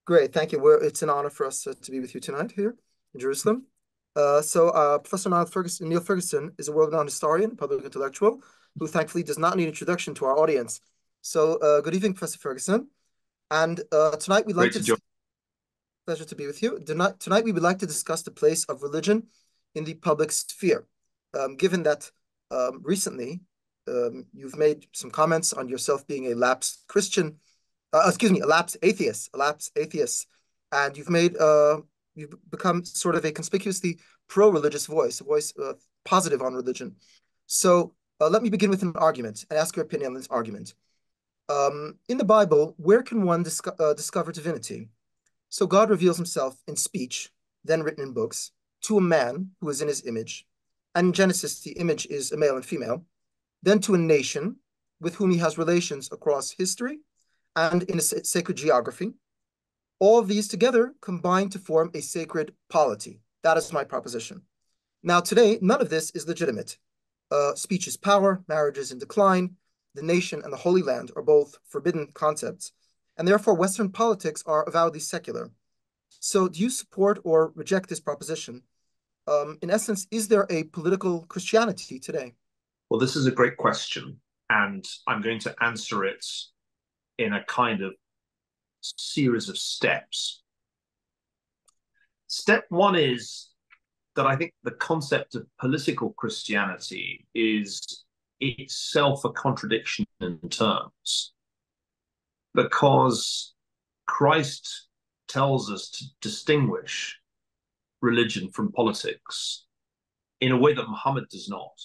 Great, thank you. It's an honor for us to be with you tonight here in Jerusalem. Professor Niall Ferguson is a world-renowned historian, public intellectual, who thankfully does not need introduction to our audience. Good evening, Professor Ferguson. And tonight we'd like Great to to join. pleasure to be with you. Tonight we would like to discuss the place of religion in the public sphere. Given that recently you've made some comments on yourself being a lapsed Christian, a lapsed atheist, and you've become sort of a conspicuously pro-religious voice, a voice positive on religion. Let me begin with an argument and ask your opinion on this argument. In the Bible, where can one discover divinity? So God reveals himself in speech, then written in books, to a man who is in his image. And in Genesis, the image is a male and female. Then to a nation with whom he has relations across history and in a sacred geography. All of these together combine to form a sacred polity. That is my proposition. Now, today, none of this is legitimate. Speech is power, marriage is in decline, the nation and the Holy Land are both forbidden concepts, and therefore Western politics are avowedly secular. So do you support or reject this proposition? In essence, is there a political Christianity today? Well, this is a great question, and I'm going to answer it in a kind of series of steps. Step one is that I think the concept of political Christianity is itself a contradiction in terms, because Christ tells us to distinguish religion from politics in a way that Muhammad does not.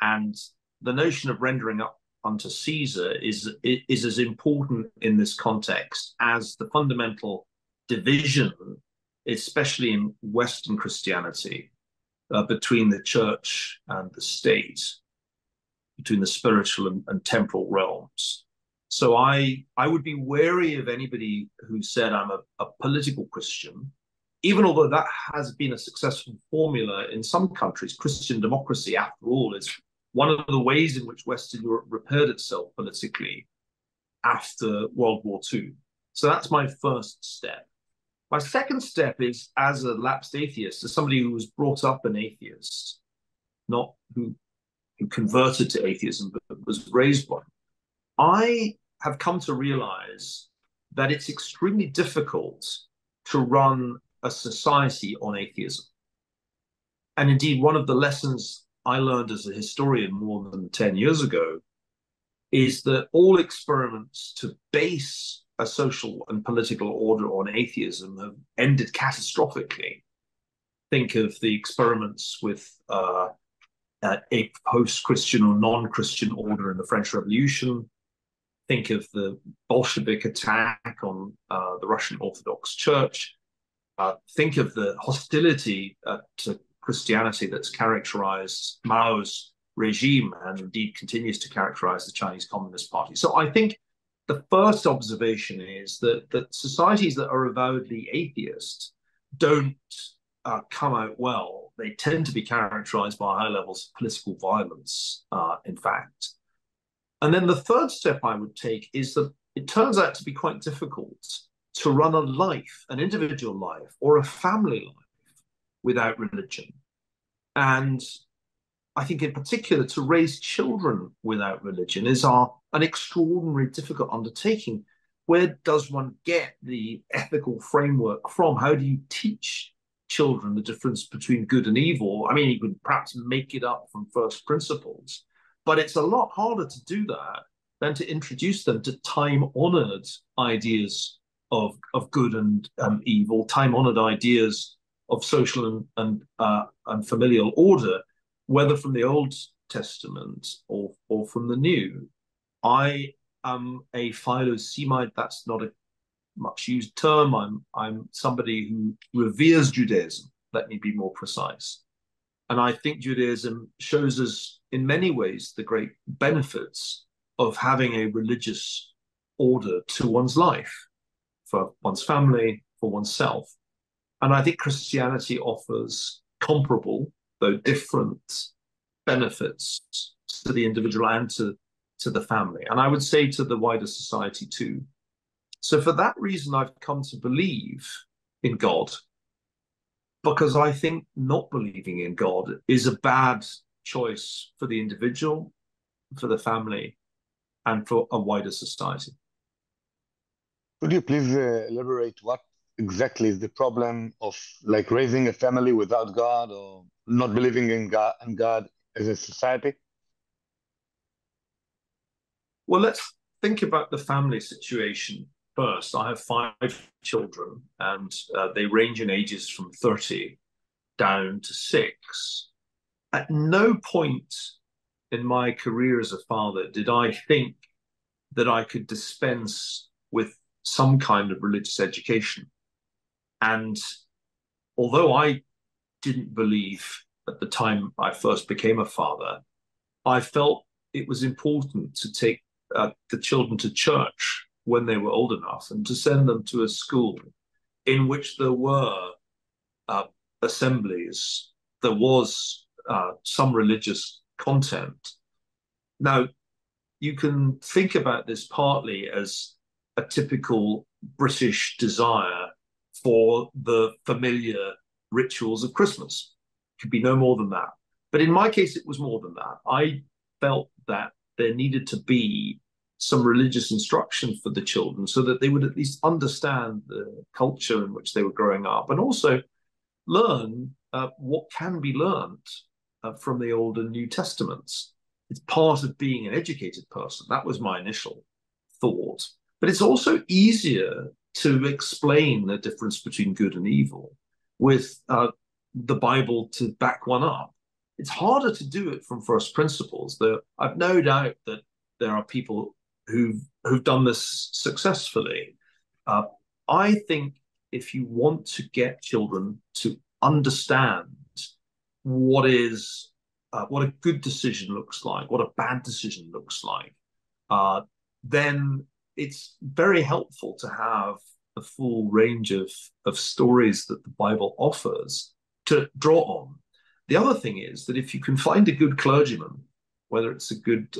And the notion of rendering up unto Caesar is as important in this context as the fundamental division, especially in Western Christianity, between the church and the state, between the spiritual and temporal realms. So I would be wary of anybody who said I'm a political Christian, even although that has been a successful formula in some countries. Christian democracy, after all, is one of the ways in which Western Europe repaired itself politically after World War II. So that's my first step. My second step is, as a lapsed atheist, as somebody who was brought up an atheist, not who converted to atheism, but was raised one, I have come to realize that it's extremely difficult to run a society on atheism. And indeed, one of the lessons I learned as a historian more than 10 years ago is that all experiments to base a social and political order on atheism have ended catastrophically. Think of the experiments with a post-Christian or non-Christian order in the French Revolution. Think of the Bolshevik attack on the Russian Orthodox Church. Think of the hostility to Christianity that's characterized Mao's regime and indeed continues to characterize the Chinese Communist Party. So I think the first observation is that societies that are avowedly atheist don't come out well. They tend to be characterized by high levels of political violence, in fact. And then the third step I would take is that it turns out to be quite difficult to run a life, an individual life, or a family life without religion. And I think in particular to raise children without religion is an extraordinarily difficult undertaking. Where does one get the ethical framework from? How do you teach children the difference between good and evil? I mean, you could perhaps make it up from first principles, but it's a lot harder to do that than to introduce them to time-honored ideas of good and evil, time-honored ideas of social and familial order, whether from the Old Testament or from the New. I am a Philo-Semite. That's not a much used term. I'm somebody who reveres Judaism. Let me be more precise. And I think Judaism shows us in many ways the great benefits of having a religious order to one's life, for one's family, for oneself. And I think Christianity offers comparable, though different, benefits to the individual and to the family. And I would say to the wider society too. So for that reason, I've come to believe in God, because I think not believing in God is a bad choice for the individual, for the family, and for a wider society. Could you please elaborate what exactly is the problem of like raising a family without God or not believing in God as a society? Well, let's think about the family situation first. I have 5 children, and they range in ages from 30 down to 6. At no point in my career as a father did I think that I could dispense with some kind of religious education. And although I didn't believe at the time I first became a father, I felt it was important to take the children to church when they were old enough and to send them to a school in which there were assemblies, there was some religious content. Now, you can think about this partly as a typical British desire for the familiar rituals of Christmas. It could be no more than that. But in my case, it was more than that. I felt that there needed to be some religious instruction for the children so that they would at least understand the culture in which they were growing up, and also learn what can be learned from the Old and New Testaments. It's part of being an educated person. That was my initial thought. But it's also easier to explain the difference between good and evil with the Bible to back one up. It's harder to do it from first principles. I've no doubt that there are people who've done this successfully. I think if you want to get children to understand what a good decision looks like, what a bad decision looks like, then it's very helpful to have the full range of stories that the Bible offers to draw on. The other thing is that if you can find a good clergyman, whether it's a good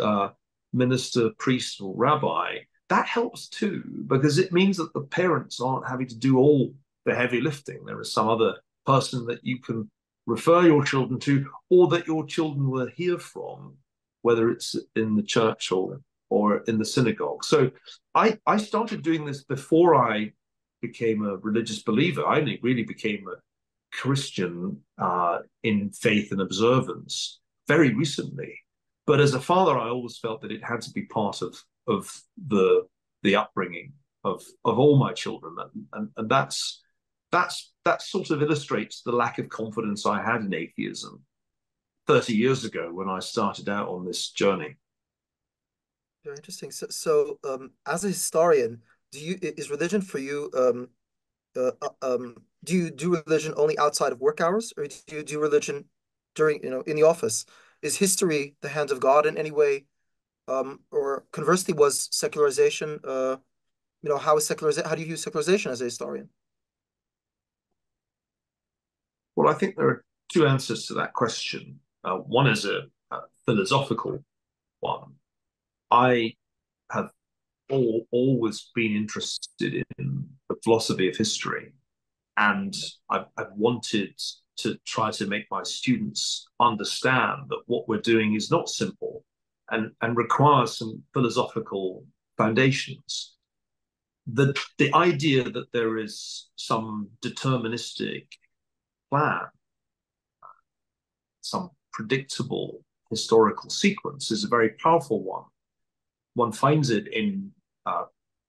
minister, priest, or rabbi, that helps too, because it means that the parents aren't having to do all the heavy lifting. There is some other person that you can refer your children to, or that your children will hear from, whether it's in the church or in the synagogue. So I started doing this before I became a religious believer. I only really became a Christian in faith and observance very recently. But as a father, I always felt that it had to be part of the upbringing of all my children, and that sort of illustrates the lack of confidence I had in atheism 30 years ago when I started out on this journey. Very interesting. So as a historian, is religion for you? Do you do religion only outside of work hours, or do you do religion during, in the office? Is history the hand of God in any way? Or conversely, was secularization? How is secularization? How do you use secularization as a historian? Well, I think there are two answers to that question. One is a philosophical one. I have always been interested in the philosophy of history, and I've wanted to try to make my students understand that what we're doing is not simple and requires some philosophical foundations. The idea that there is some deterministic plan, some predictable historical sequence, is a very powerful one. One finds it in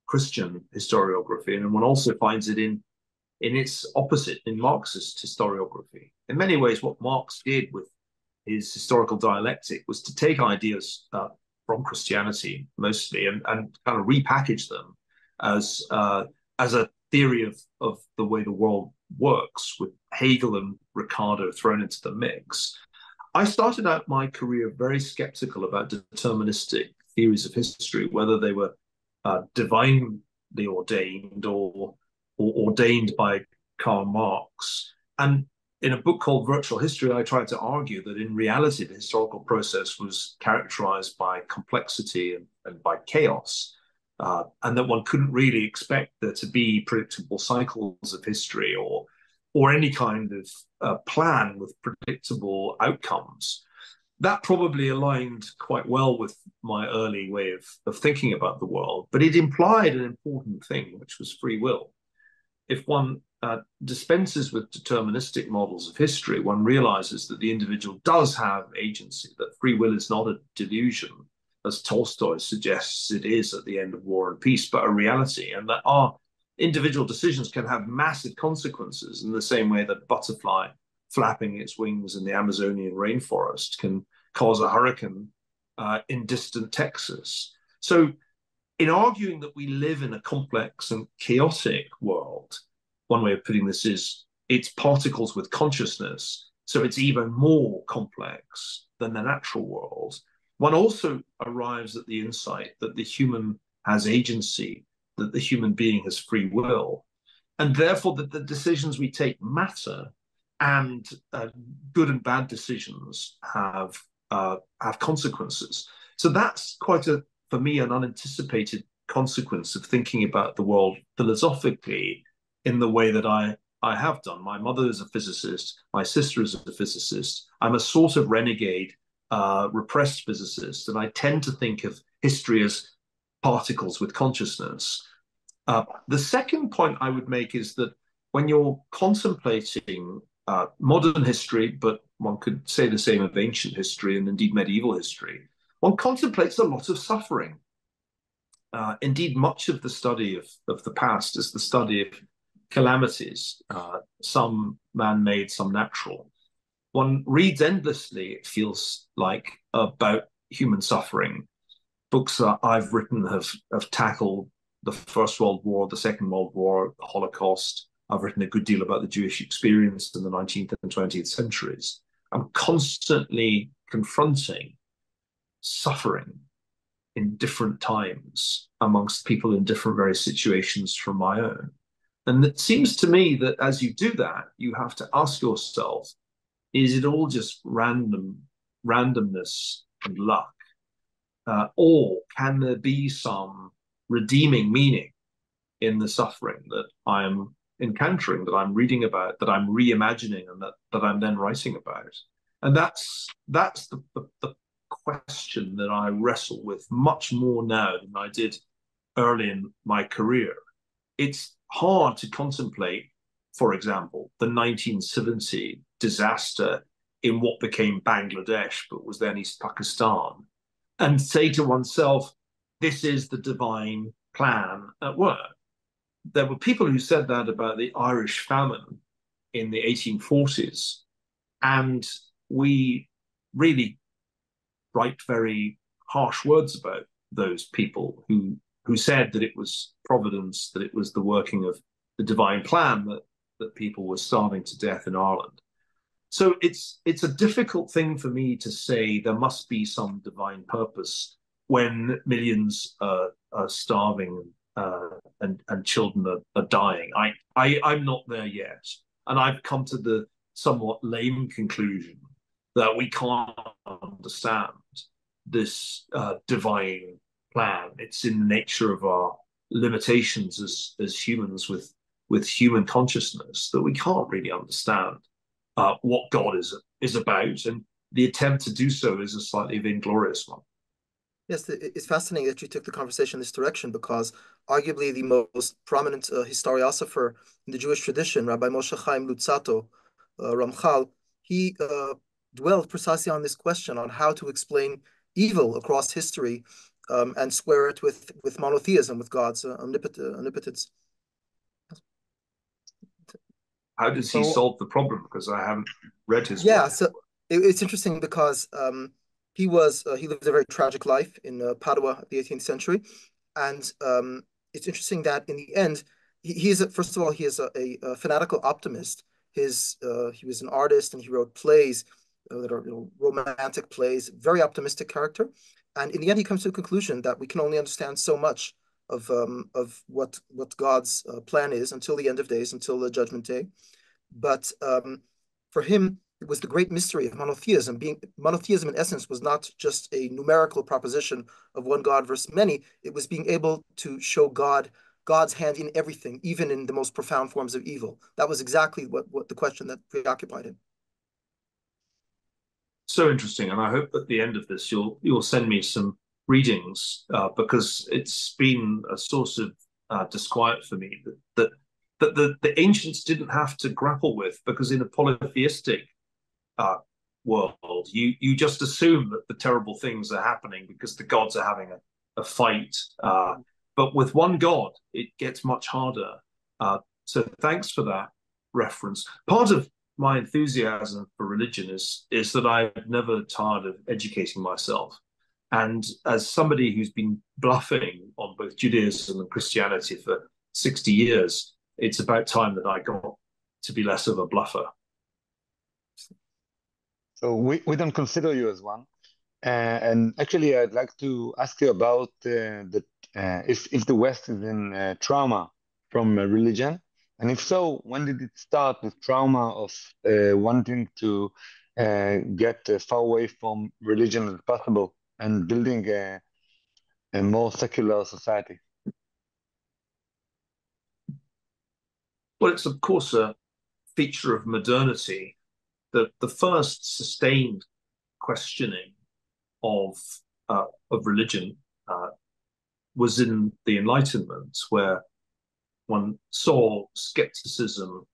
Christian historiography, and one also finds it in its opposite, in Marxist historiography. In many ways, what Marx did with his historical dialectic was to take ideas from Christianity mostly and kind of repackage them as a theory of the way the world works, with Hegel and Ricardo thrown into the mix. I started out my career very skeptical about deterministic theories of history, whether they were divinely ordained or ordained by Karl Marx. And in a book called Virtual History, I tried to argue that in reality, the historical process was characterized by complexity and by chaos. and that one couldn't really expect there to be predictable cycles of history or any kind of plan with predictable outcomes. That probably aligned quite well with my early way of thinking about the world, but it implied an important thing, which was free will. If one dispenses with deterministic models of history, one realizes that the individual does have agency, that free will is not a delusion, as Tolstoy suggests it is at the end of War and Peace, but a reality, and that our individual decisions can have massive consequences in the same way that a butterfly flapping its wings in the Amazonian rainforest can cause a hurricane in distant Texas. So in arguing that we live in a complex and chaotic world, one way of putting this is it's particles with consciousness, so it's even more complex than the natural world. One also arrives at the insight that the human has agency, that the human being has free will, and therefore that the decisions we take matter, and good and bad decisions have consequences. So that's quite for me, an unanticipated consequence of thinking about the world philosophically in the way that I have done. My mother is a physicist, my sister is a physicist. I'm a sort of renegade, repressed physicist, and I tend to think of history as particles with consciousness. The second point I would make is that when you're contemplating modern history, but one could say the same of ancient history and indeed medieval history, one contemplates a lot of suffering. Indeed, much of the study of the past is the study of calamities, some man-made, some natural. One reads endlessly, it feels like, about human suffering. Books that I've written have tackled the First World War, the Second World War, the Holocaust. I've written a good deal about the Jewish experience in the 19th and 20th centuries. I'm constantly confronting suffering in different times amongst people in different various situations from my own. And it seems to me that as you do that, you have to ask yourself, is it all just randomness and luck? Or can there be some redeeming meaning in the suffering that I'm encountering, that I'm reading about, that I'm reimagining, and that I'm then writing about? And that's the question that I wrestle with much more now than I did early in my career. It's hard to contemplate, for example, the 1970 disaster in what became Bangladesh, but was then East Pakistan, and say to oneself, this is the divine plan at work. There were people who said that about the Irish famine in the 1840s, and we really write very harsh words about those people who said that it was providence, that it was the working of the divine plan that people were starving to death in Ireland. So it's a difficult thing for me to say there must be some divine purpose when millions are starving and children are dying. I'm not there yet. And I've come to the somewhat lame conclusion that we can't understand this divine plan. It's in the nature of our limitations as humans with human consciousness that we can't really understand what God is about, and the attempt to do so is a slightly vainglorious one. Yes, it's fascinating that you took the conversation in this direction, because arguably the most prominent historiographer in the Jewish tradition, Rabbi Moshe Chaim Luzzatto, Ramchal, he dwelled precisely on this question, on how to explain evil across history and square it with monotheism, with God's omnipotence. How does he solve the problem? Because I haven't read his work. Yeah, so it's interesting because he lived a very tragic life in Padua at the 18th century, and it's interesting that in the end, he is first of all he is a fanatical optimist. He was an artist and he wrote plays that are romantic plays, very optimistic character, and in the end he comes to the conclusion that we can only understand so much of what God's plan is until the end of days, until the judgment day. But for him, it was the great mystery of monotheism. Monotheism in essence was not just a numerical proposition of one God versus many. It was being able to show God's hand in everything, even in the most profound forms of evil. That was exactly what the question that preoccupied him. So interesting, and I hope at the end of this you'll send me some readings because it's been a source of disquiet for me that the ancients didn't have to grapple with, because in a polytheistic world, you just assume that the terrible things are happening because the gods are having a fight. But with one God, it gets much harder. So thanks for that reference. Part of my enthusiasm for religion is that I've never tired of educating myself. And as somebody who's been bluffing on both Judaism and Christianity for 60 years, it's about time that I got to be less of a bluffer. So we don't consider you as one. And actually, I'd like to ask you about if the West is in trauma from religion, and if so, when did it start, with trauma of wanting to get far away from religion as possible and building a more secular society? Well, it's of course a feature of modernity that the first sustained questioning of religion was in the Enlightenment, where one saw skepticism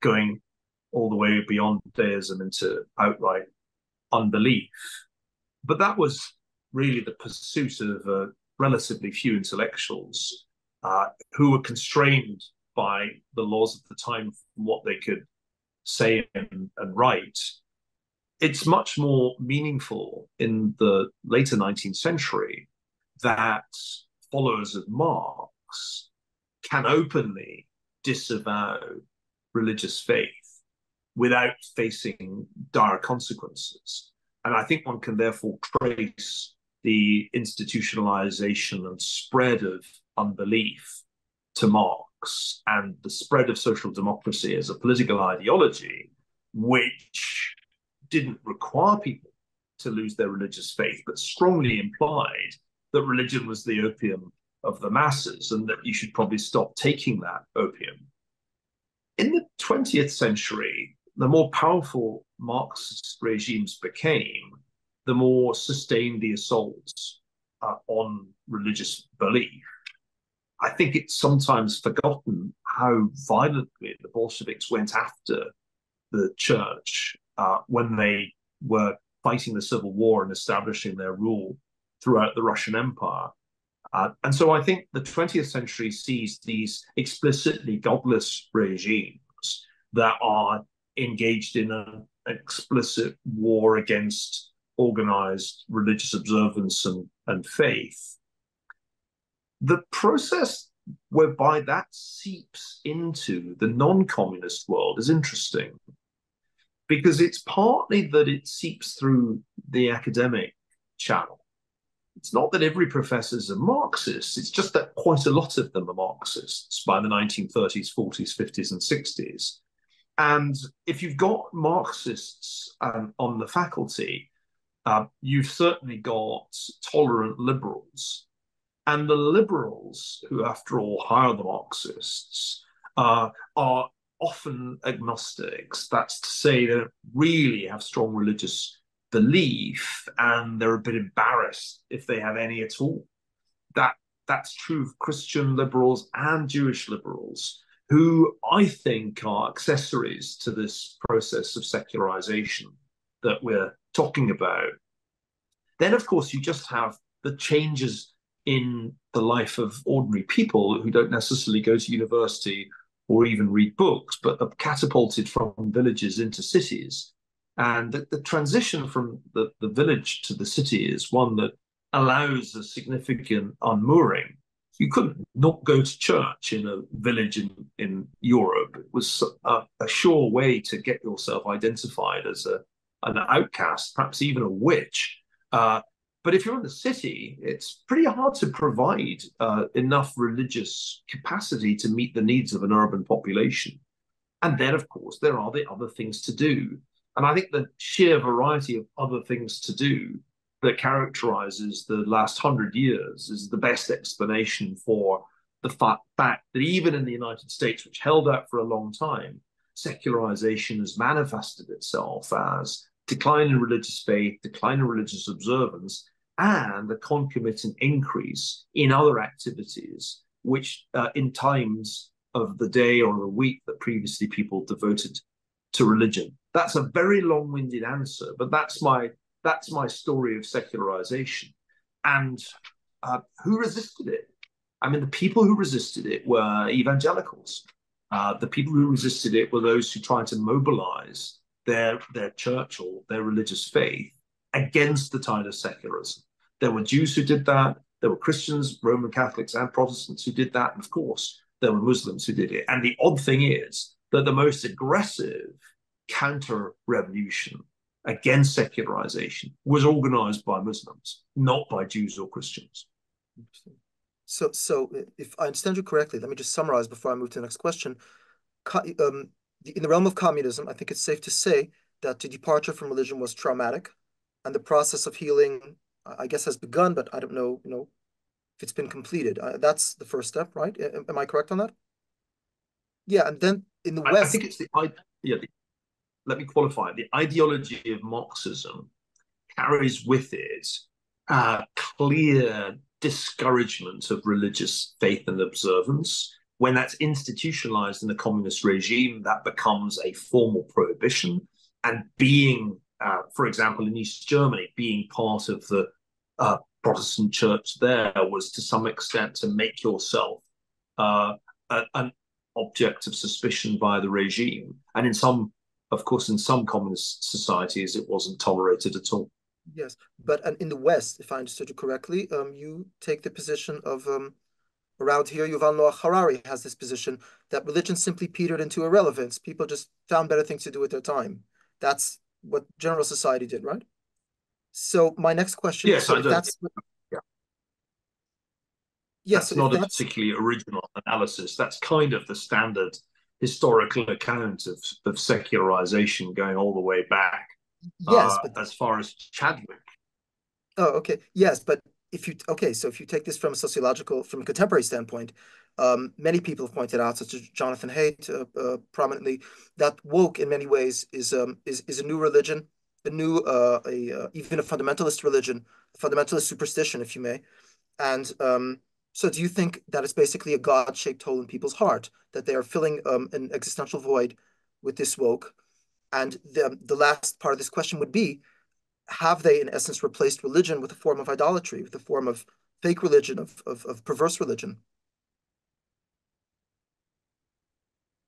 going all the way beyond deism into outright unbelief. But that was really the pursuit of relatively few intellectuals who were constrained by the laws of the time from what they could say and write. It's much more meaningful in the later 19th century that followers of Marx can openly disavow religious faith without facing dire consequences. And I think one can therefore trace the institutionalization and spread of unbelief to Marx and the spread of social democracy as a political ideology, which didn't require people to lose their religious faith, but strongly implied that religion was the opium of the masses and that you should probably stop taking that opium. In the 20th century, the more powerful Marxist regimes became, the more sustained the assaults on religious belief. I think it's sometimes forgotten how violently the Bolsheviks went after the church when they were fighting the civil war and establishing their rule throughout the Russian Empire. And so I think the 20th century sees these explicitly godless regimes that are engaged in an explicit war against organized religious observance and faith. The process whereby that seeps into the non-communist world is interesting, because it's partly that it seeps through the academic channel. It's not that every professor is a Marxist, it's just that quite a lot of them are Marxists by the 1930s, 40s, 50s, and 60s. And if you've got Marxists on the faculty, you've certainly got tolerant liberals. And the liberals, who after all hire the Marxists, are often agnostics. That's to say, they don't really have strong religious belief, and they're a bit embarrassed if they have any at all. That's true of Christian liberals and Jewish liberals, who I think are accessories to this process of secularization that we're talking about. Then, of course, you just have the changes in the life of ordinary people who don't necessarily go to university or even read books, but are catapulted from villages into cities. And the transition from the village to the city is one that allows a significant unmooring. You couldn't not go to church in a village in Europe. It was a sure way to get yourself identified as an outcast, perhaps even a witch. But if you're in the city, it's pretty hard to provide enough religious capacity to meet the needs of an urban population. And then, of course, there are the other things to do. And I think the sheer variety of other things to do that characterizes the last 100 years is the best explanation for the fact that even in the United States, which held out for a long time, secularization has manifested itself as decline in religious faith, decline in religious observance, and a concomitant increase in other activities, which in times of the day or the week that previously people devoted to religion. That's a very long-winded answer, but that's my story of secularization. And who resisted it? I mean, the people who resisted it were evangelicals. The people who resisted it were those who tried to mobilize their church or their religious faith against the tide of secularism. There were Jews who did that. There were Christians, Roman Catholics, and Protestants who did that. And of course, there were Muslims who did it. And the odd thing is that the most aggressive counter-revolution against secularization was organized by Muslims, not by Jews or Christians. So if I understand you correctly, let me just summarize before I move to the next question. In the realm of communism, I think it's safe to say that the departure from religion was traumatic, and the process of healing, I guess, has begun, but I don't know, if it's been completed. That's the first step, right? Am I correct on that? Yeah, and then in the West, I think it's let me qualify it. The ideology of Marxism carries with it a clear discouragement of religious faith and observance. When that's institutionalized in the communist regime, that becomes a formal prohibition. And being, for example, in East Germany, being part of the Protestant church there was to some extent to make yourself an object of suspicion by the regime. And in some communist societies, it wasn't tolerated at all. Yes, but in the West, if I understood you correctly, you take the position of around here, Yuval Noah Harari has this position that religion simply petered into irrelevance. People just found better things to do with their time. That's what general society did, right? So my next question Yes, is, so I if do. that's Yeah. Yes, That's so not if a that's particularly original analysis. That's kind of the standard historical account of secularization going all the way back yes, but as far as Chadwick. oh, okay. Yes, but so if you take this from a contemporary standpoint, many people have pointed out, such as Jonathan Haidt, prominently, that woke in many ways is a new religion, even a fundamentalist religion, a fundamentalist superstition, if you may. And so, do you think that it's basically a God-shaped hole in people's heart, that they are filling an existential void with this woke? And the last part of this question would be, have they, in essence, replaced religion with a form of idolatry, with a form of fake religion, of perverse religion?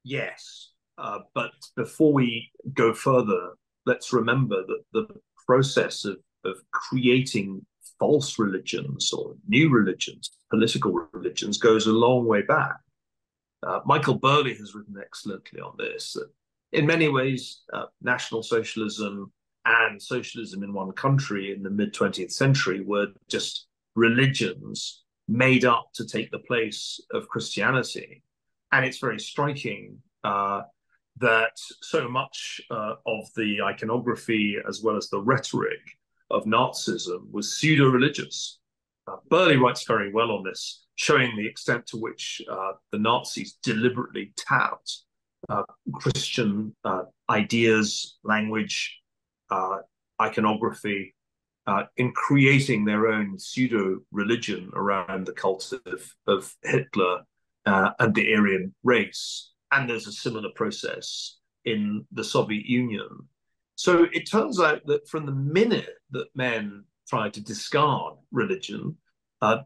Yes, but before we go further, let's remember that the process of creating false religions or new religions, political religions, goes a long way back. Michael Burley has written excellently on this. That in many ways, National Socialism and socialism in one country in the mid-20th century were just religions made up to take the place of Christianity. And it's very striking that so much of the iconography as well as the rhetoric of Nazism was pseudo-religious. Burley writes very well on this, showing the extent to which the Nazis deliberately tout Christian ideas, language, iconography, in creating their own pseudo-religion around the cult of Hitler and the Aryan race. And there's a similar process in the Soviet Union. So it turns out that from the minute that men tried to discard religion,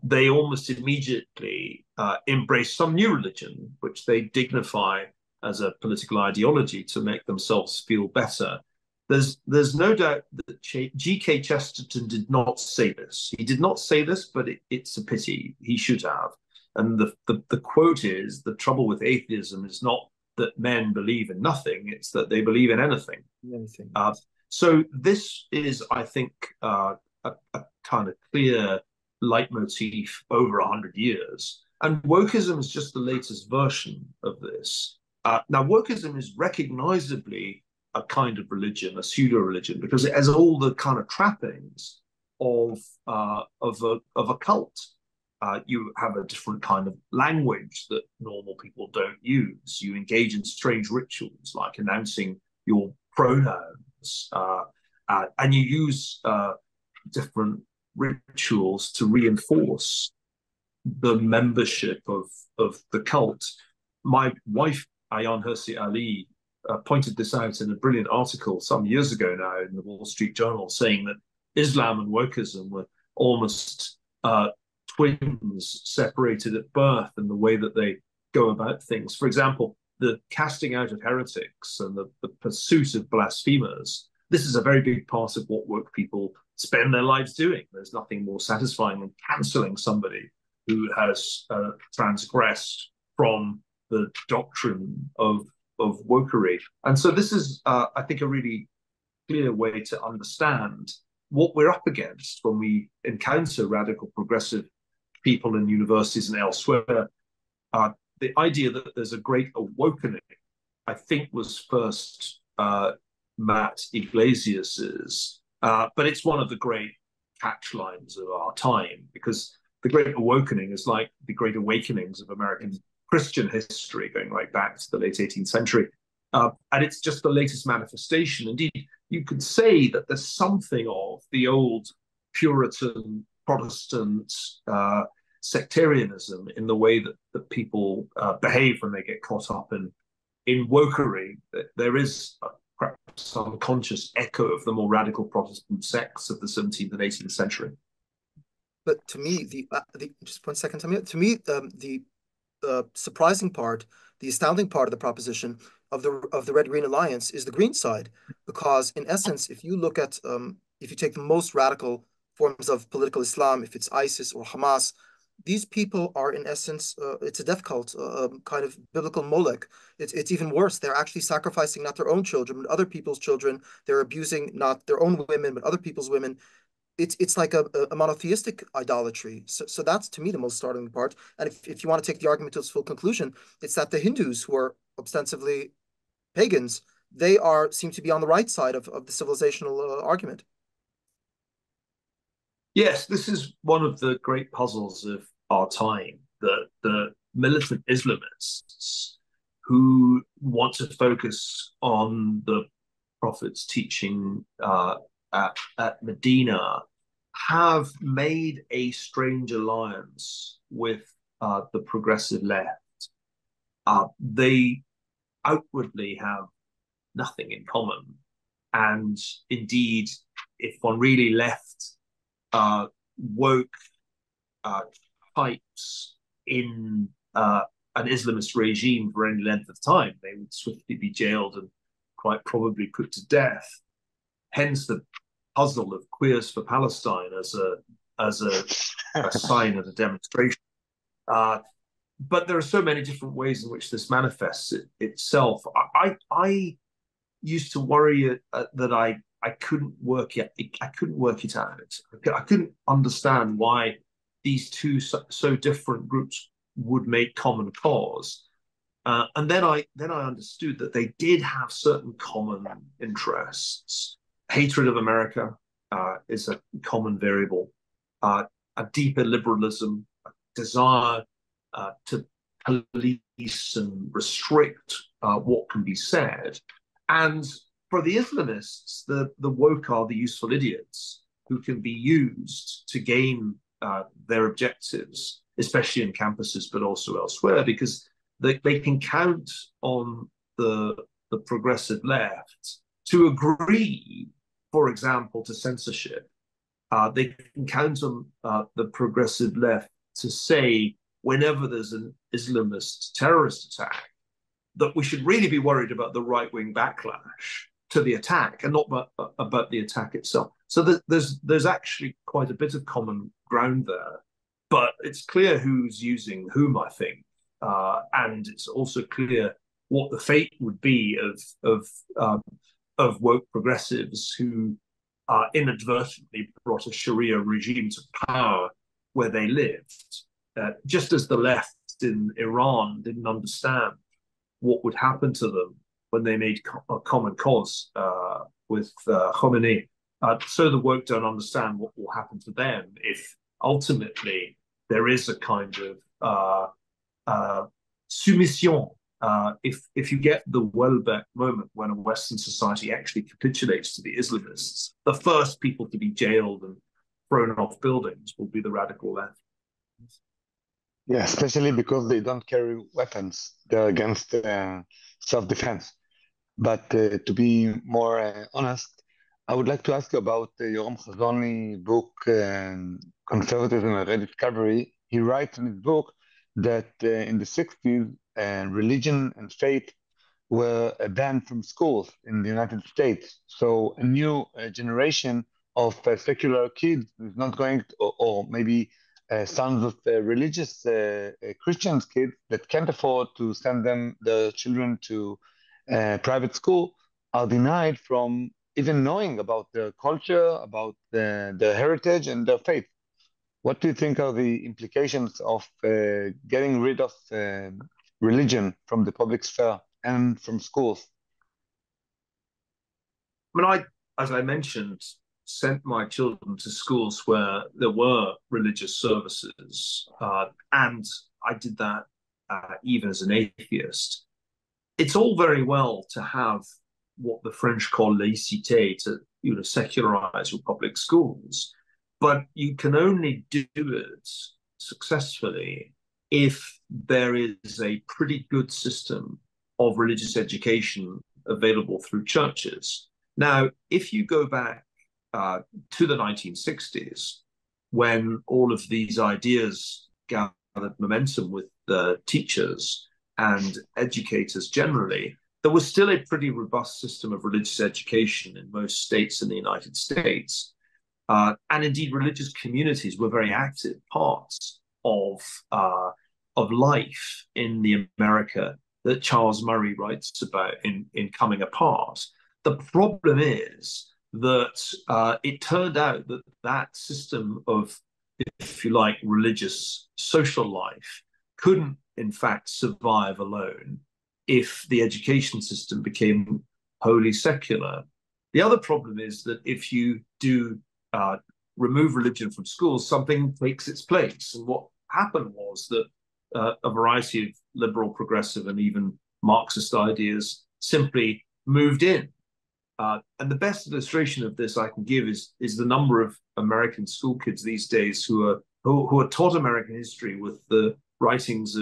they almost immediately embrace some new religion, which they dignify as a political ideology to make themselves feel better. There's no doubt that G.K. Chesterton did not say this. He did not say this, but it's a pity. He should have. And the quote is, the trouble with atheism is not that men believe in nothing, it's that they believe in anything. Anything. So this is, I think, a kind of clear leitmotif over 100 years. And wokeism is just the latest version of this. Now, wokeism is recognizably a kind of religion, a pseudo-religion, because it has all the kind of trappings of a cult. You have a different kind of language that normal people don't use. You engage in strange rituals like announcing your pronouns, and you use different rituals to reinforce the membership of the cult. My wife, Ayan Hirsi Ali, pointed this out in a brilliant article some years ago now in the Wall Street Journal, saying that Islam and Wokeism were almost twins separated at birth in the way that they go about things. For example, the casting out of heretics and the pursuit of blasphemers. This is a very big part of what woke people spend their lives doing. There's nothing more satisfying than cancelling somebody who has transgressed from the doctrine of wokery. And so this is, I think, a really clear way to understand what we're up against when we encounter radical progressive people in universities and elsewhere. The idea that there's a great awakening, I think, was first Matt Iglesias's, but it's one of the great catchlines of our time, because the Great Awakening is like the Great Awakenings of American Christian history, going right back to the late 18th century. And it's just the latest manifestation. Indeed, you could say that there's something of the old Puritan Protestant sectarianism in the way that people behave when they get caught up in wokery. There is perhaps some conscious echo of the more radical Protestant sects of the 17th and 18th century. But to me, just 1 second, Tamir. To me, the surprising part, the astounding part of the proposition of the Red-Green Alliance is the green side, because in essence, if you look at if you take the most radical forms of political Islam, if it's ISIS or Hamas, these people are in essence it's a death cult, kind of biblical Molech. It's even worse. They're actually sacrificing not their own children, but other people's children. They're abusing not their own women, but other people's women. It's like a monotheistic idolatry. So that's, to me, the most startling part. And if you want to take the argument to its full conclusion, it's that the Hindus, who are ostensibly pagans, they seem to be on the right side of the civilizational argument. Yes, this is one of the great puzzles of our time, the militant Islamists who want to focus on the Prophet's teaching at Medina have made a strange alliance with the progressive left. They outwardly have nothing in common. And indeed, if one really left woke types in an Islamist regime for any length of time, they would swiftly be jailed and quite probably put to death. Hence the puzzle of Queers for Palestine as a sign of a demonstration. But there are so many different ways in which this manifests itself. I used to worry that I couldn't work it. I couldn't work it out. I couldn't understand why these two so different groups would make common cause. And then I understood that they did have certain common interests. Hatred of America is a common variable. A deeper liberalism, a desire to police and restrict what can be said. And for the Islamists, the woke are the useful idiots who can be used to gain their objectives, especially in campuses, but also elsewhere, because they can count on the progressive left to agree, for example, to censorship. They can count on the progressive left to say, whenever there's an Islamist terrorist attack, that we should really be worried about the right-wing backlash to the attack and not about the attack itself. So there's actually quite a bit of common ground there, but it's clear who's using whom, I think, and it's also clear what the fate would be of woke progressives who inadvertently brought a Sharia regime to power where they lived, just as the left in Iran didn't understand what would happen to them when they made a common cause with Khomeini. So the woke don't understand what will happen to them if ultimately there is a kind of soumission. If you get the Welbeck moment when a Western society actually capitulates to the Islamists, the first people to be jailed and thrown off buildings will be the radical left. Yeah, especially because they don't carry weapons. They're against self-defense. But to be more honest, I would like to ask you about Yoram Hazony book, Conservatism and Rediscovery. He writes in his book that in the 60s, religion and faith were banned from schools in the United States. So a new generation of secular kids is not going to, or maybe sons of religious Christian kids that can't afford to send their children to private school are denied from even knowing about their culture, about their heritage and their faith. What do you think are the implications of getting rid of religion from the public sphere and from schools? I mean, as I mentioned, sent my children to schools where there were religious services, and I did that even as an atheist. It's all very well to have what the French call laïcité, to secularize your public schools, but you can only do it successfully if there is a pretty good system of religious education available through churches. Now, if you go back to the 1960s, when all of these ideas gathered momentum with the teachers and educators generally, there was still a pretty robust system of religious education in most states in the United States. And indeed, religious communities were very active parts of life in the America that Charles Murray writes about in Coming Apart. The problem is that it turned out that that system of, if you like, religious social life couldn't, in fact, survive alone if the education system became wholly secular. The other problem is that if you do remove religion from schools, something takes its place. And what happened was that a variety of liberal, progressive, and even Marxist ideas simply moved in. And the best illustration of this I can give is the number of American school kids these days who are taught American history with the writings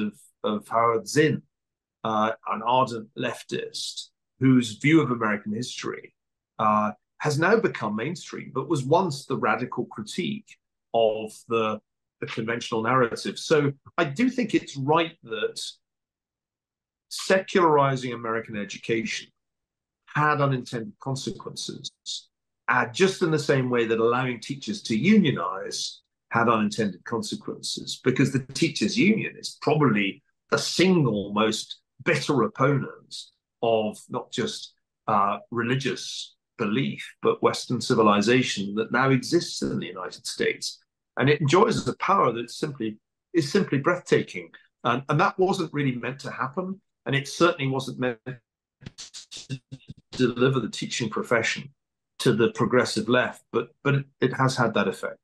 of Howard Zinn, an ardent leftist whose view of American history has now become mainstream, but was once the radical critique of the conventional narrative. So I do think it's right that secularizing American education had unintended consequences, just in the same way that allowing teachers to unionize had unintended consequences, because the teachers' union is probably the single most bitter opponent of not just religious belief, but Western civilization that now exists in the United States. And it enjoys a power that is simply breathtaking. And that wasn't really meant to happen. And it certainly wasn't meant to deliver the teaching profession to the progressive left, but it has had that effect.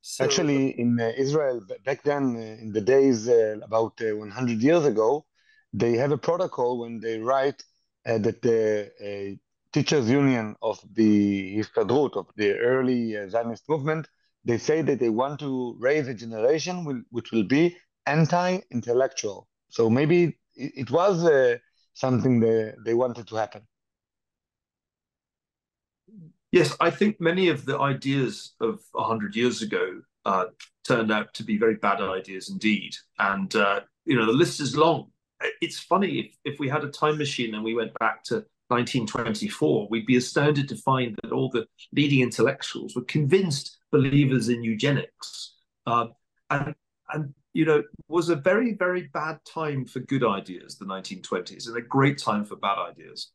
So, actually, in Israel, back then, in the days about 100 years ago, they have a protocol when they write that the teachers' union of the Histadrut, of the early Zionist movement, they say that they want to raise a generation which will be anti-intellectual. So maybe it was something they wanted to happen. Yes, I think many of the ideas of 100 years ago turned out to be very bad ideas indeed. And, the list is long. It's funny, if we had a time machine and we went back to 1924, we'd be astounded to find that all the leading intellectuals were convinced believers in eugenics. And it was a very, very bad time for good ideas, the 1920s, and a great time for bad ideas.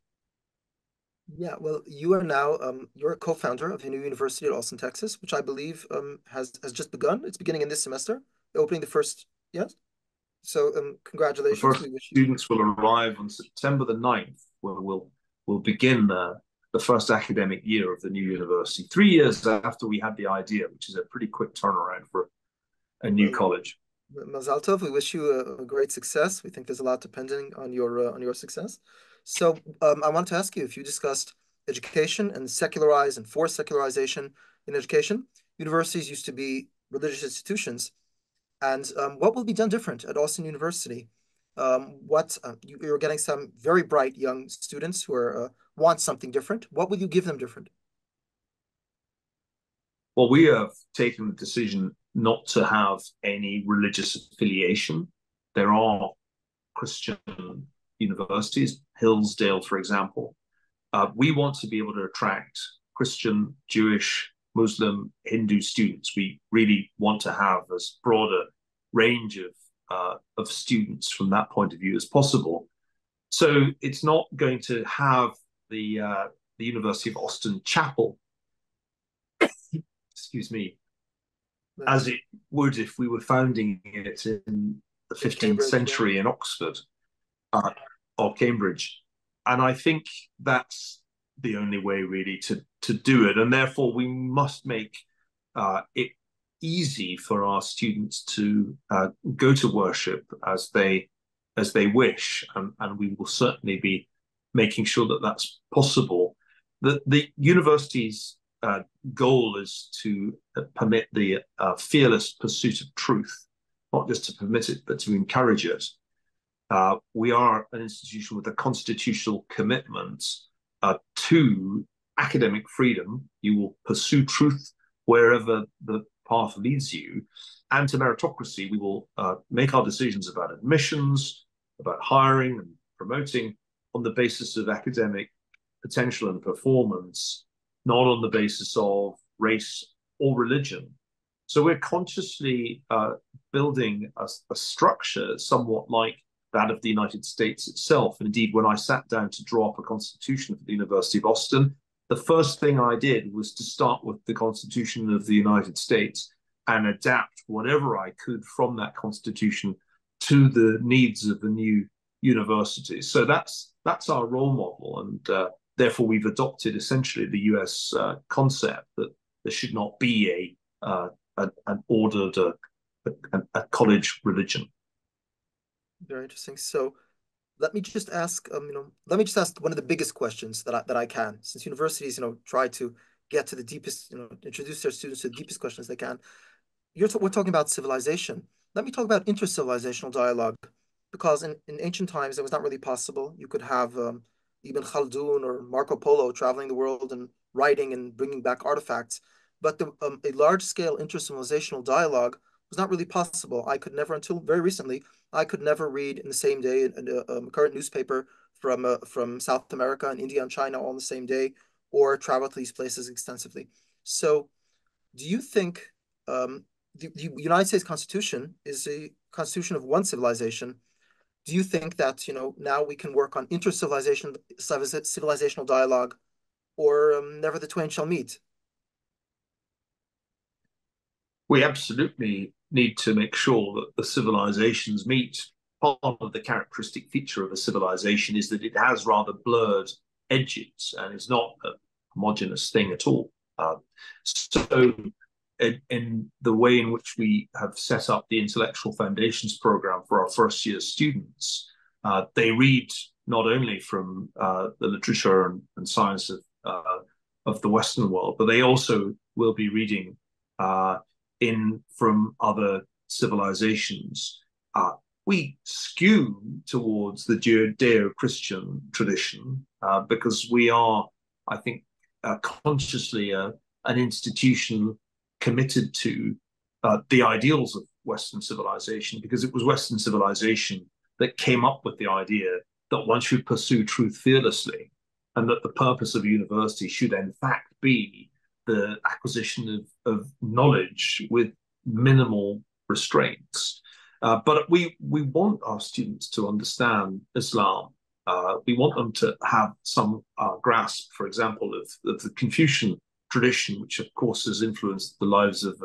Yeah, well, you are now you're a co-founder of a new university at Austin, Texas, which I believe has just begun. It's beginning in this semester, opening the first, yes? So The congratulations. first We wish you. students will arrive on September the 9th, where we'll begin the first academic year of the new university, 3 years after we had the idea, which is a pretty quick turnaround for a new Well, college. Mazal Tov, we wish you a great success. We think there's a lot depending on your success. So I want to ask you if you discussed education and secularized and forced secularization in education. Universities used to be religious institutions, and what will be done different at Austin University? You're getting some very bright young students who want something different. What will you give them different? Well, we have taken the decision not to have any religious affiliation. There are Christian universities, Hillsdale, for example. We want to be able to attract Christian, Jewish, Muslim, Hindu students. We really want to have as broad a range of students from that point of view as possible. So it's not going to have the University of Austin Chapel, excuse me, as it would if we were founding it in the 15th century in Oxford or Cambridge. And I think that's the only way really to do it. And therefore we must make it easy for our students to go to worship as they wish. And we will certainly be making sure that that's possible. The university's goal is to permit the fearless pursuit of truth, not just to permit it, but to encourage it. We are an institution with a constitutional commitment to academic freedom. You will pursue truth wherever the path leads you, and to meritocracy. We will make our decisions about admissions, about hiring and promoting on the basis of academic potential and performance, not on the basis of race or religion. So we're consciously building a structure somewhat like that of the United States itself. And indeed, when I sat down to draw up a constitution for the University of Austin, the first thing I did was to start with the Constitution of the United States and adapt whatever I could from that constitution to the needs of the new university. So that's our role model. And therefore, we've adopted essentially the US concept that there should not be an ordered a college religion. Very interesting. So let me just ask, one of the biggest questions that I can, since universities, try to get to the deepest, introduce their students to the deepest questions they can. We're talking about civilization. Let me talk about inter-civilizational dialogue, because in ancient times it was not really possible. You could have Ibn Khaldun or Marco Polo traveling the world and writing and bringing back artifacts, but a large-scale inter-civilizational dialogue was not really possible. I could never, until very recently, I could never read in the same day a current newspaper from South America and India and China all in the same day, or travel to these places extensively. So, do you think the United States Constitution is a constitution of one civilization? Do you think that now we can work on civilizational dialogue, or never the twain shall meet? We absolutely need to make sure that the civilizations meet. Part of the characteristic feature of a civilization is that it has rather blurred edges and is not a homogeneous thing at all. So in the way in which we have set up the intellectual foundations program for our first year students, they read not only from the literature and science of the Western world, but they also will be reading from other civilizations. We skew towards the Judeo-Christian tradition because we are, I think, consciously an institution committed to the ideals of Western civilization, because it was Western civilization that came up with the idea that one should pursue truth fearlessly, and that the purpose of a university should in fact be the acquisition of knowledge with minimal restraints. But we want our students to understand Islam. We want them to have some grasp, for example, of the Confucian tradition, which of course has influenced the lives of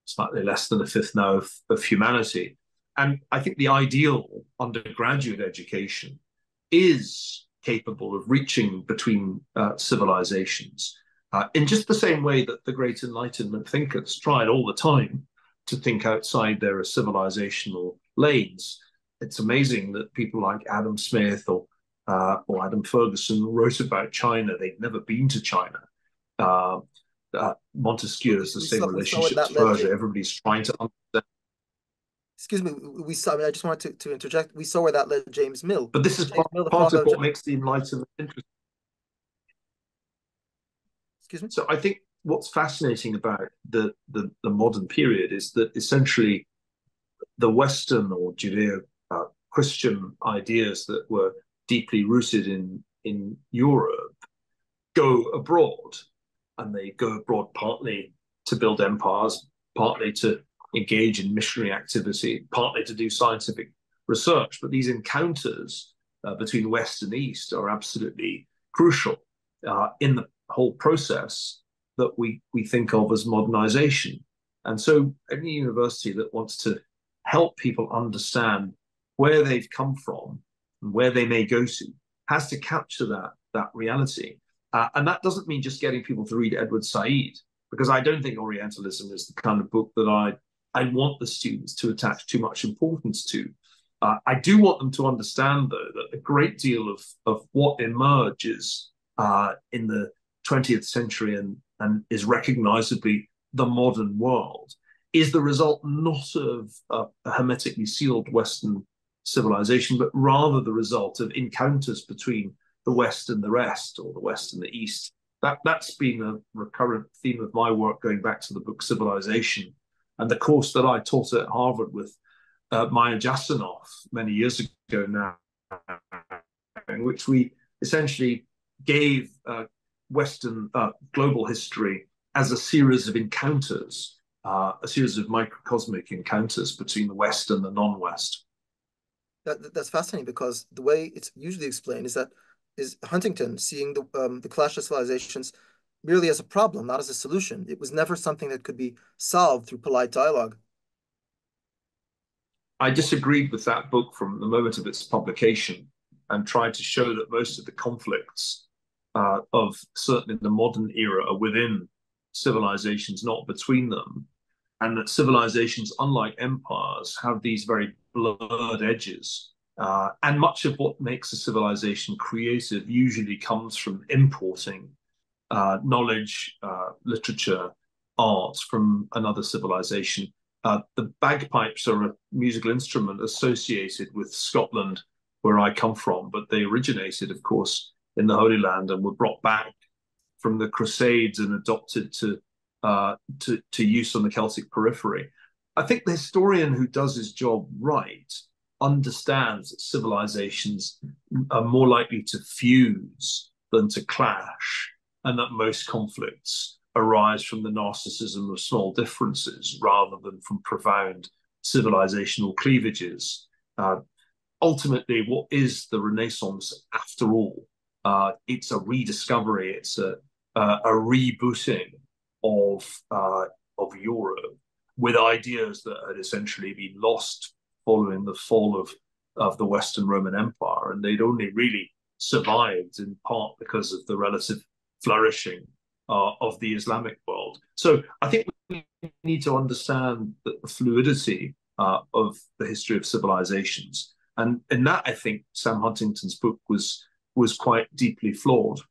slightly less than a fifth now of humanity. And I think the ideal undergraduate education is capable of reaching between civilizations in just the same way that the great Enlightenment thinkers tried all the time to think outside their civilizational lanes. It's amazing that people like Adam Smith or Adam Ferguson wrote about China. They'd never been to China. Montesquieu has the same relationship to Persia. Everybody's trying to understand. Excuse me, we saw. I mean, I just wanted to interject. We saw where that led James Mill. But this is part of what makes the Enlightenment interesting. Excuse me. So I think what's fascinating about the modern period is that essentially the Western or Judeo-Christian ideas that were deeply rooted in Europe go abroad, and they go abroad partly to build empires, partly to engage in missionary activity, partly to do scientific research. But these encounters between West and East are absolutely crucial in the whole process that we think of as modernization. And so any university that wants to help people understand where they've come from and where they may go to has to capture that reality. And that doesn't mean just getting people to read Edward Said, because I don't think Orientalism is the kind of book that I want the students to attach too much importance to. I do want them to understand, though, that a great deal of what emerges in the 20th century and is recognizably the modern world is the result not of a hermetically sealed Western civilization, but rather the result of encounters between the West and the rest, or the West and the East. That's been a recurrent theme of my work going back to the book Civilization, and the course that I taught at Harvard with Maya Jasanoff many years ago now, in which we essentially gave Western global history as a series of encounters, a series of microcosmic encounters between the West and the non-West. That's fascinating, because the way it's usually explained is Huntington seeing the clash of civilizations merely as a problem, not as a solution. It was never something that could be solved through polite dialogue. I disagreed with that book from the moment of its publication and tried to show that most of the conflicts of certainly the modern era are within civilizations, not between them, and that civilizations, unlike empires, have these very blurred edges. And much of what makes a civilization creative usually comes from importing knowledge, literature, art from another civilization. The bagpipes are a musical instrument associated with Scotland, where I come from, but they originated, of course, in the Holy Land and were brought back from the Crusades and adopted to use on the Celtic periphery. I think the historian who does his job right understands that civilizations are more likely to fuse than to clash, and that most conflicts arise from the narcissism of small differences rather than from profound civilizational cleavages. Ultimately, what is the Renaissance after all? It's a rediscovery, it's a rebooting of Europe with ideas that had essentially been lost following the fall of the Western Roman Empire, and they'd only really survived in part because of the relative flourishing of the Islamic world. So I think we need to understand the fluidity of the history of civilizations, and in that I think Sam Huntington's book was quite deeply flawed.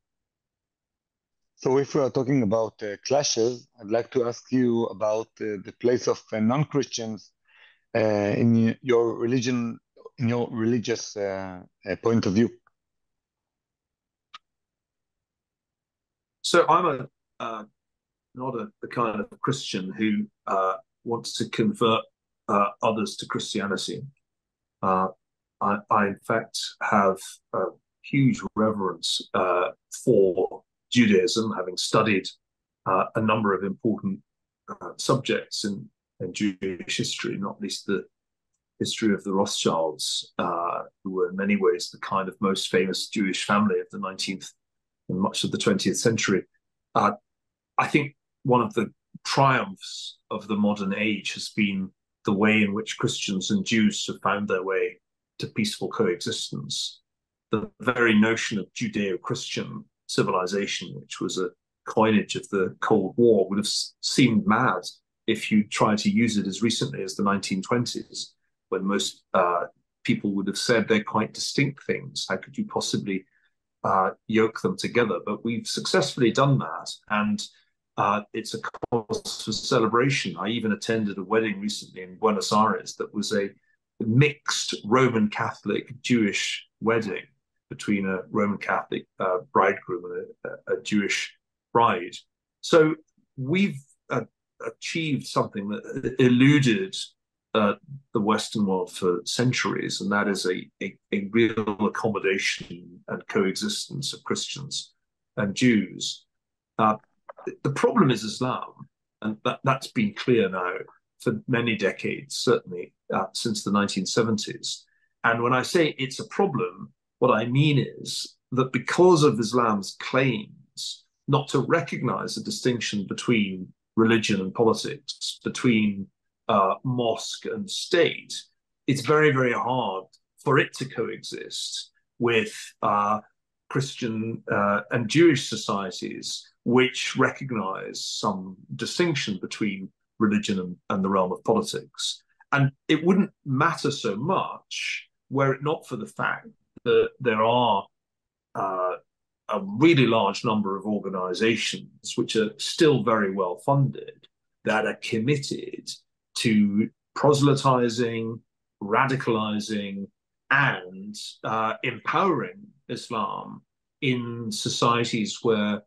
So if we are talking about clashes, I'd like to ask you about the place of non-Christians in your religion, in your religious point of view. So I'm not the kind of Christian who wants to convert others to Christianity. I in fact have a huge reverence for Judaism, having studied a number of important subjects in Jewish history, not least the history of the Rothschilds, who were in many ways the kind of most famous Jewish family of the 19th and much of the 20th century. I think one of the triumphs of the modern age has been the way in which Christians and Jews have found their way to peaceful coexistence. The very notion of Judeo-Christian civilization, which was a coinage of the Cold War, would have seemed mad if you tried to use it as recently as the 1920s, when most people would have said they're quite distinct things. How could you possibly yoke them together? But we've successfully done that, and it's a cause for celebration. I even attended a wedding recently in Buenos Aires that was a mixed Roman Catholic Jewish wedding between a Roman Catholic bridegroom and a Jewish bride. So we've achieved something that eluded the Western world for centuries, and that is a real accommodation and coexistence of Christians and Jews. The problem is Islam, and that's been clear now for many decades, certainly since the 1970s. And when I say it's a problem, what I mean is that because of Islam's claims not to recognize a distinction between religion and politics, between mosque and state, it's very, very hard for it to coexist with Christian and Jewish societies which recognize some distinction between religion and the realm of politics. And it wouldn't matter so much were it not for the fact that there are a really large number of organizations which are still very well funded that are committed to proselytizing, radicalizing, and empowering Islam in societies where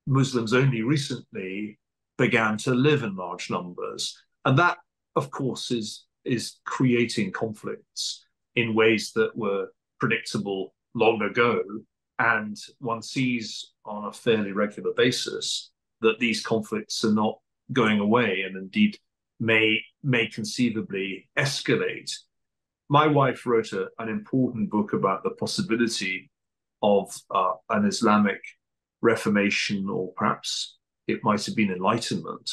Muslims only recently began to live in large numbers. And that, of course, is creating conflicts in ways that were predictable long ago. And one sees on a fairly regular basis that these conflicts are not going away, and indeed may conceivably escalate. My wife wrote an important book about the possibility of an Islamic Reformation, or perhaps it might have been Enlightenment.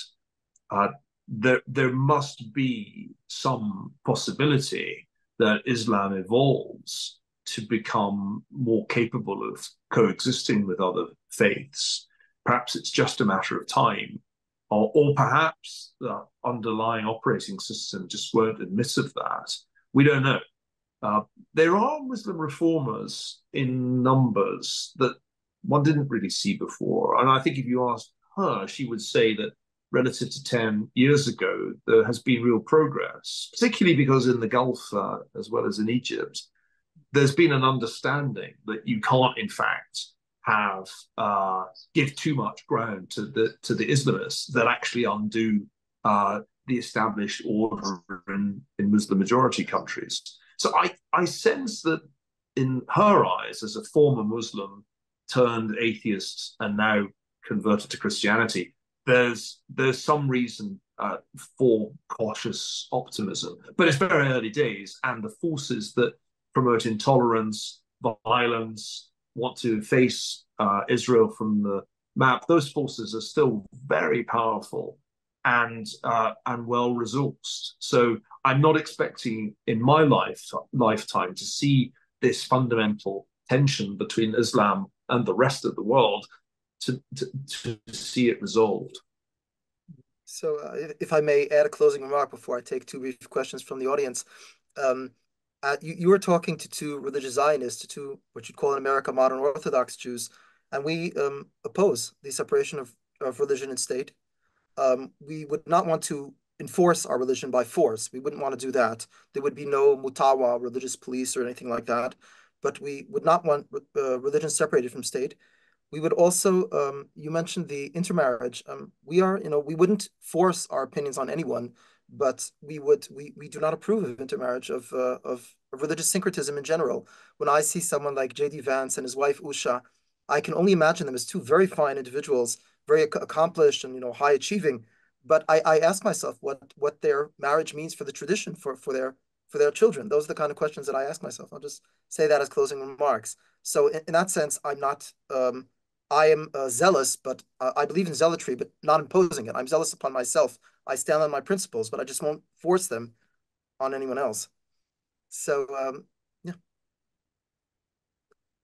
There must be some possibility that Islam evolves to become more capable of coexisting with other faiths. Perhaps it's just a matter of time, or perhaps the underlying operating system just won't admit of that. We don't know. There are Muslim reformers in numbers that one didn't really see before. And I think if you asked her, she would say that relative to 10 years ago, there has been real progress, particularly because in the Gulf, as well as in Egypt, there's been an understanding that you can't, in fact, have give too much ground to the Islamists that actually undo the established order in Muslim majority countries. So I sense that in her eyes, as a former Muslim turned atheist and now converted to Christianity, there's some reason for cautious optimism. But it's very early days, and the forces that promote intolerance, violence, want to face Israel from the map, those forces are still very powerful and well resourced. So I'm not expecting in my lifetime to see this fundamental tension between Islam and the rest of the world to see it resolved. So if I may add a closing remark before I take two brief questions from the audience. You were talking to two religious Zionists, to two what you'd call in America modern Orthodox Jews, and we oppose the separation of religion and state. We would not want to enforce our religion by force. We wouldn't want to do that. There would be no mutawa, religious police, or anything like that. But we would not want religion separated from state. We would also, you mentioned the intermarriage. We wouldn't force our opinions on anyone, but we do not approve of intermarriage, of religious syncretism in general. When I see someone like J.D. Vance and his wife Usha, I can only imagine them as two very fine individuals, very accomplished and high achieving. But I ask myself what their marriage means for the tradition, for their children. Those are the kind of questions that I ask myself. I'll just say that as closing remarks. So in that sense, I'm not. I am zealous, but I believe in zealotry, but not imposing it. I'm zealous upon myself. I stand on my principles, but I just won't force them on anyone else. So yeah,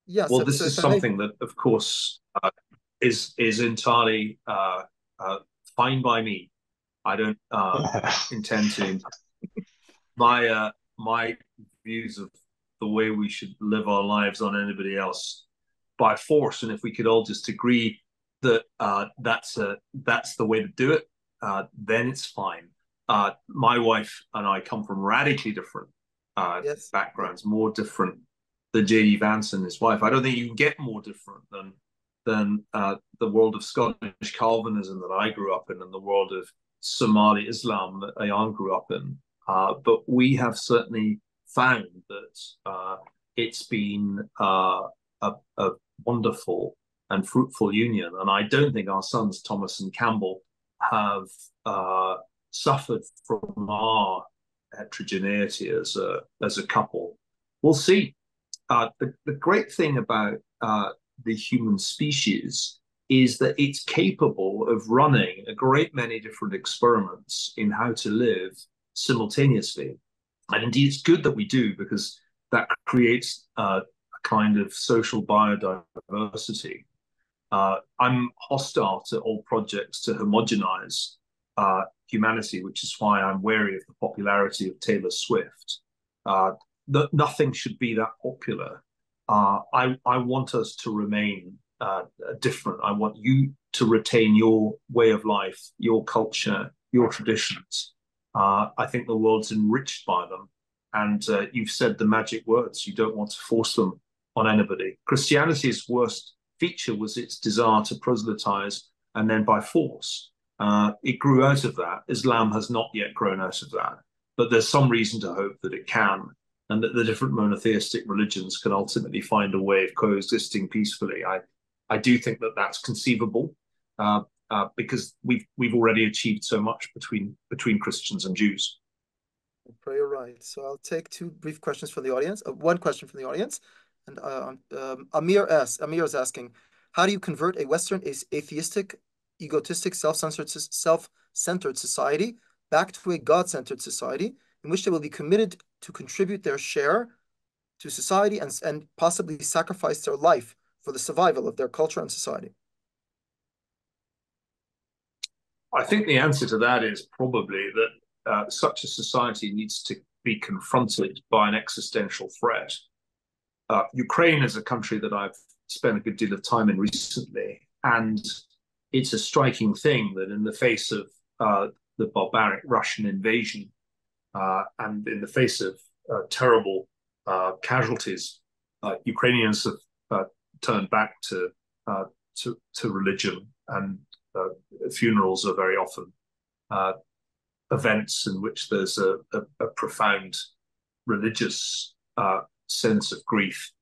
yeah. Well, So this is if I may, something that, of course, is entirely fine by me. I don't intend to my views of the way we should live our lives on anybody else by force. And if we could all just agree that that's the way to do it, then it's fine. My wife and I come from radically different yes, backgrounds, more different than J.D. Vance and his wife. I don't think you can get more different than the world of Scottish Calvinism that I grew up in and the world of Somali Islam that Ayan grew up in. But we have certainly found that it's been a wonderful and fruitful union. And I don't think our sons, Thomas and Campbell, have suffered from our heterogeneity as a couple. We'll see. The great thing about the human species is that it's capable of running a great many different experiments in how to live simultaneously. And indeed, it's good that we do, because that creates a kind of social biodiversity. I'm hostile to all projects to homogenize humanity, which is why I'm wary of the popularity of Taylor Swift. That nothing should be that popular. I want us to remain different. I want you to retain your way of life, your culture, your traditions. I think the world's enriched by them. And you've said the magic words. You don't want to force them on anybody. Christianity's worst feature was its desire to proselytize and then by force. It grew out of that. Islam has not yet grown out of that. But there's some reason to hope that it can, and that the different monotheistic religions can ultimately find a way of coexisting peacefully. I do think that that's conceivable, because we've already achieved so much between Christians and Jews. pray you're right. So I'll take two brief questions from the audience. One question from the audience, and Amir is asking, how do you convert a Western atheistic, egotistic, self-centered society back to a God-centered society in which they will be committed to contribute their share to society and possibly sacrifice their life for the survival of their culture and society? I think the answer to that is probably that such a society needs to be confronted by an existential threat. Ukraine is a country that I've spent a good deal of time in recently, and it's a striking thing that in the face of the barbaric Russian invasion and in the face of terrible casualties, Ukrainians have turned back to religion, and funerals are very often events in which there's a profound religious sense of grief.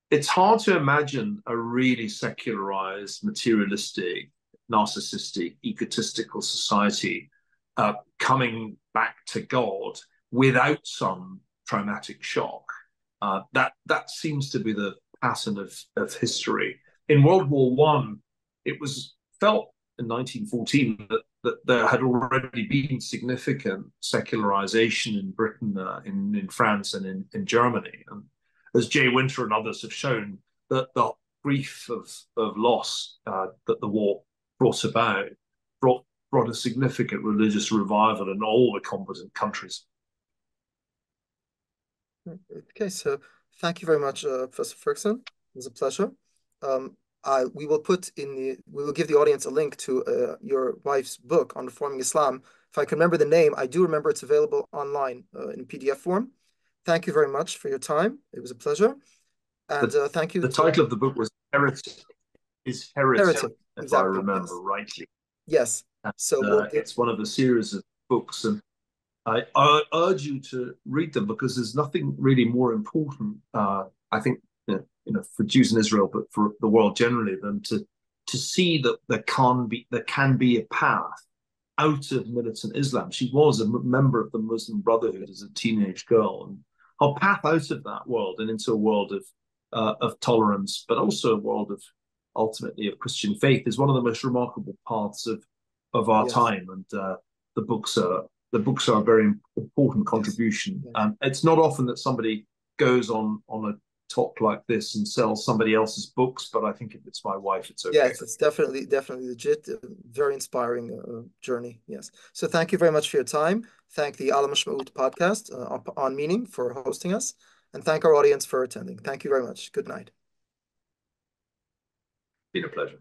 It's hard to imagine a really secularized, materialistic, narcissistic, egotistical society coming back to God without some traumatic shock. That seems to be the pattern of history. In World War I, it was felt in 1914 that there had already been significant secularization in Britain, in France, and in Germany. And as Jay Winter and others have shown, that the grief of loss that the war brought about brought a significant religious revival in all the competent countries. Okay, so thank you very much, Professor Ferguson. It was a pleasure. We will give the audience a link to your wife's book on reforming Islam. If I can remember the name, I do remember it's available online in PDF form. Thank you very much for your time. It was a pleasure. And thank you. The title of the book was Heretic, if exactly, I remember rightly. Yes. So it's one of a series of books, and I urge you to read them, because there's nothing really more important, I think, for Jews in Israel, but for the world generally, than to see that there can be a path out of militant Islam. She was a member of the Muslim Brotherhood as a teenage girl, and her path out of that world and into a world of tolerance, but also a world of ultimately of Christian faith, is one of the most remarkable paths of our time. And the books are the books are a very important contribution. Yes. It's not often that somebody goes on a talk like this and sells somebody else's books, but I think if it's my wife, it's okay. Yes, it's definitely legit. Very inspiring journey. Yes. So thank you very much for your time. Thank the Alam Shmaut podcast on Meaning for hosting us, and thank our audience for attending. Thank you very much. Good night. Been a pleasure.